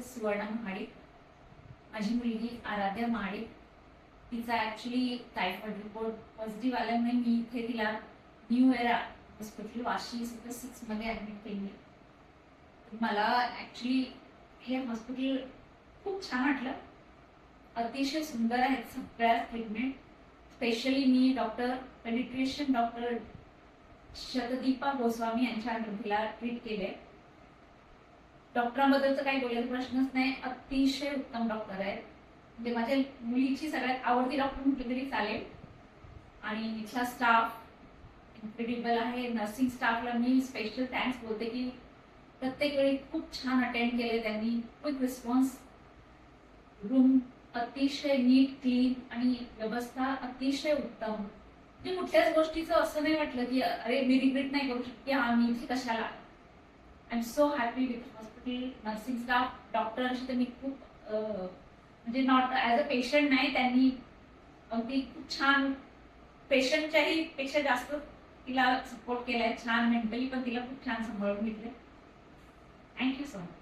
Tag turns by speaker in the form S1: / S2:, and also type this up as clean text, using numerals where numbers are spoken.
S1: Mrs Suvarna Mahadik. माझी मुलगी आराध्या महाडिक. तिचा ॲक्च्युली टायफॉइड रिपोर्ट पॉझिटिव्ह आल्यामुळे मी इथे तिला new era hospital Vashi super 6 मध्ये ॲडमिट केली. मला ॲक्च्युली हे हॉस्पिटल खूप छान वाटलं. अतिशय सुंदर आहेत सगळ्या ट्रीटमेंट. स्पेशली मी पेडिट्रिशियन डॉक्टर शतदीपा गोस्वामी यांच्या तिला ट्रीट केले. डॉक्टरांबद्दलचं काही बोलायचा प्रश्नच नाही. अतिशय उत्तम डॉक्टर आहेत. म्हणजे माझ्या मुलीची सगळ्यात आवडती डॉक्टर म्हटलं तरी चालेल. आणि इथला स्टाफ इन्क्रेडिबल आहे. नर्सिंग स्टाफला मी स्पेशल थँक्स बोलते की प्रत्येक वेळी खूप छान अटेंड केले त्यांनी. Quick response. रूम अतिशय नीट क्लीन आणि व्यवस्था अतिशय उत्तम. म्हणजे कुठल्याच गोष्टीचं असं नाही वाटलं की अरे मी रिग्रेट नाही करू शकते हा मी इथे कशाला. I am so happy with hospital, nursing staff, डॉक्टरांशी तर मी खूप म्हणजे नॉट ॲज अ पेशंट नाही, त्यांनी अगदी खूप छान पेशंटच्याही पेक्षा जास्त तिला सपोर्ट केलाय. छान मेंटली पण तिला खूप छान सांभाळून घेतलंय. Thank you so much.